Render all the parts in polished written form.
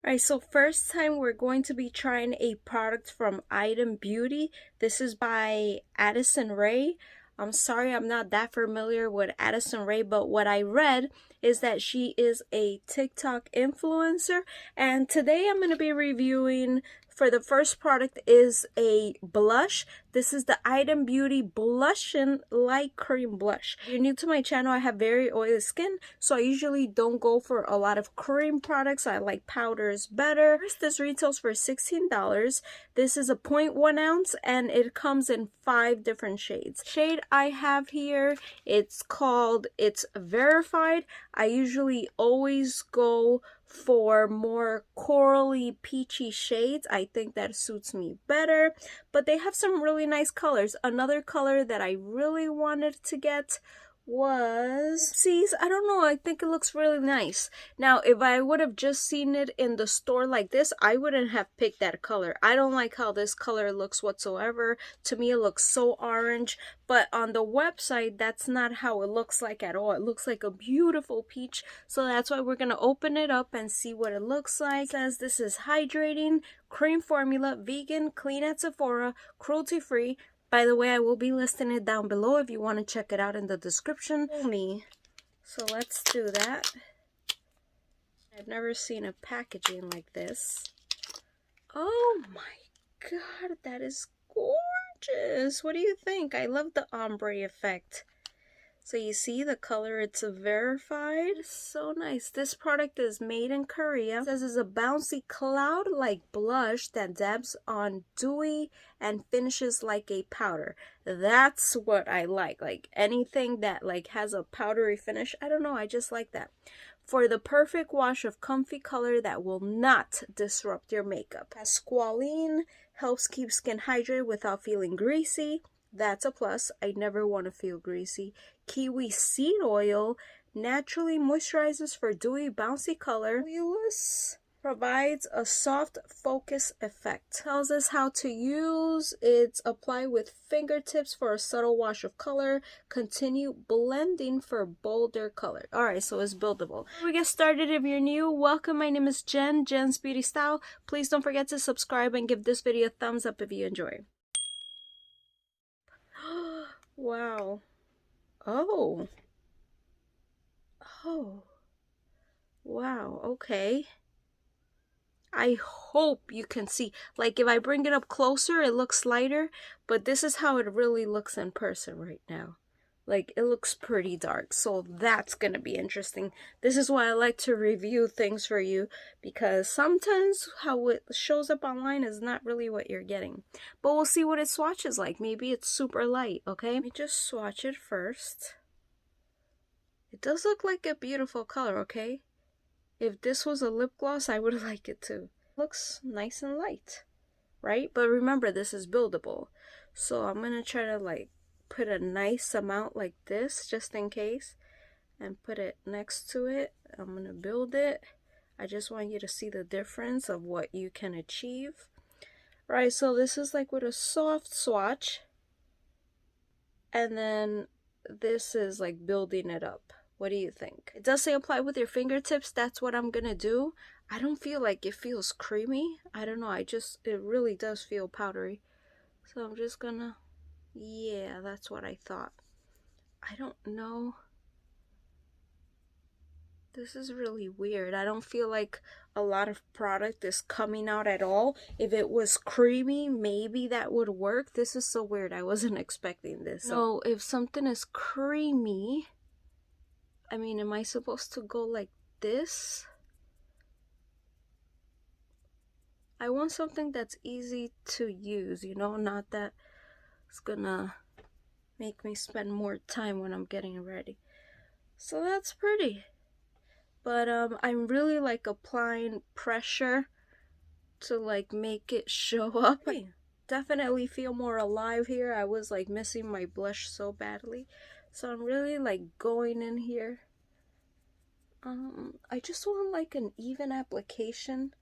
Alright, so first time we're going to be trying a product from Item Beauty. This is by Allison Rae. I'm sorry I'm not that familiar with Allison Rae, but what I read is that she is a TikTok influencer. And today I'm going to be reviewing, for the first product, is a blush. This is the Item Beauty BLUSHIN Light Cream Blush. If you're new to my channel, I have very oily skin, so I usually don't go for a lot of cream products. I like powders better. This retails for $16. This is a 0.1 ounce and it comes in 5 different shades. Shade I have here, it's called It's Verified. I usually always go for more corally peachy shades. I think that suits me better, but they have some really nice colors. Another color that I really wanted to get was, I don't know, I think it looks really nice. Now if I would have just seen it in the store like this, I wouldn't have picked that color. I don't like how this color looks whatsoever. To me it looks so orange, but on the website that's not how it looks like at all. It looks like a beautiful peach, so that's why we're gonna open it up and see what it looks like. It says this is hydrating cream formula, vegan, clean at Sephora, cruelty free. By the way, I will be listing it down below if you want to check it out in the description. So let's do that. I've never seen a packaging like this. Oh my god, that is gorgeous. What do you think? I love the ombre effect. So you see the color, it's verified. It's so nice. This product is made in Korea. It says it's a bouncy cloud-like blush that dabs on dewy and finishes like a powder. That's what I like. Like anything that like has a powdery finish. I don't know, I just like that. For the perfect wash of comfy color that will not disrupt your makeup. Has squalene, helps keep skin hydrated without feeling greasy. That's a plus. I never want to feel greasy. Kiwi seed oil naturally moisturizes for dewy, bouncy color. Oilless provides a soft focus effect. Tells us how to use. It's apply with fingertips for a subtle wash of color. Continue blending for bolder color. Alright, so it's buildable. Before we get started, if you're new, welcome. My name is Jen, Jen's Beauty Style. Please don't forget to subscribe and give this video a thumbs up if you enjoy. Wow. Oh. Wow, okay. I hope you can see. Like if I bring it up closer, it looks lighter, but this is how it really looks in person right now. Like it looks pretty dark, so that's gonna be interesting. This is why I like to review things for you, because sometimes how it shows up online is not really what you're getting. But we'll see what it swatches like. Maybe it's super light, okay? Let me just swatch it first. It does look like a beautiful color, okay? If this was a lip gloss, I would like it too. Looks nice and light, right? But remember, this is buildable. So I'm gonna try to like put a nice amount like this just in case and put it next to it. I'm gonna build it. I just want you to see the difference of what you can achieve. Right, so this is like with a soft swatch, and then this is like building it up. What do you think? It does say apply with your fingertips. That's what I'm gonna do. I don't feel like it feels creamy. I don't know, it really does feel powdery. So I'm just gonna, yeah, that's what I thought. I don't know. This is really weird. I don't feel like a lot of product is coming out at all. If it was creamy, maybe that would work. This is so weird. I wasn't expecting this. So if something is creamy, I mean, am I supposed to go like this? I want something that's easy to use, you know, not that it's gonna make me spend more time when I'm getting ready. So that's pretty. But I'm really like applying pressure to like make it show up. I definitely feel more alive here. I was like missing my blush so badly. So I'm really like going in here. I just want like an even application.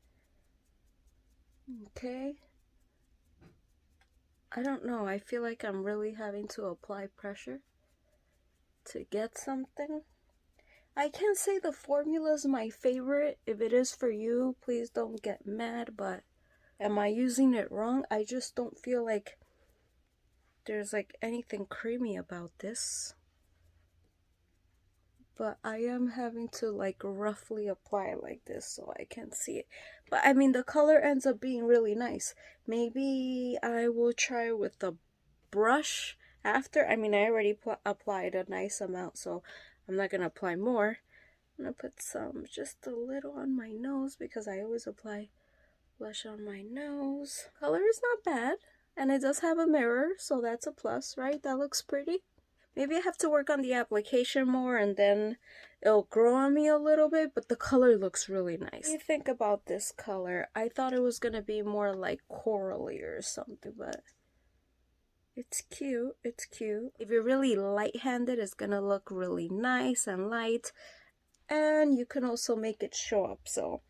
Okay. I don't know. I feel like I'm really having to apply pressure to get something. I can't say the formula is my favorite. If it is for you, please don't get mad, but am I using it wrong? I just don't feel like there's like anything creamy about this. But I am having to like roughly apply like this so I can see it. But I mean, the color ends up being really nice. Maybe I will try with the brush after. I mean, I already applied a nice amount, so I'm not gonna apply more. I'm gonna put some, just a little on my nose, because I always apply blush on my nose. Color is not bad, and it does have a mirror, so that's a plus, right? That looks pretty. Maybe I have to work on the application more and then it'll grow on me a little bit, but the color looks really nice. What do you think about this color? I thought it was gonna be more like corally or something, but it's cute. It's cute. If you're really light-handed, it's gonna look really nice and light, and you can also make it show up, so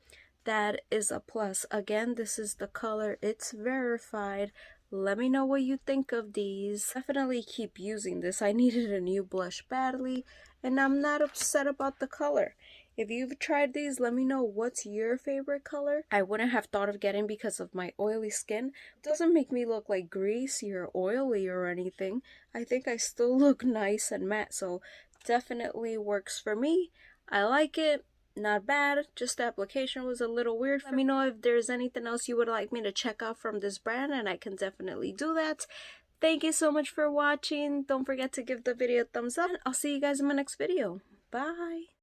that is a plus. Again, this is the color. It's verified. Let me know what you think of these. Definitely keep using this. I needed a new blush badly, and I'm not upset about the color. If you've tried these, let me know what's your favorite color. I wouldn't have thought of getting because of my oily skin. It doesn't make me look like greasy or oily or anything. I think I still look nice and matte, so definitely works for me. I like it. Not bad, just the application was a little weird. Let me know if there's anything else you would like me to check out from this brand, and I can definitely do that. Thank you so much for watching. Don't forget to give the video a thumbs up, and I'll see you guys in my next video. Bye!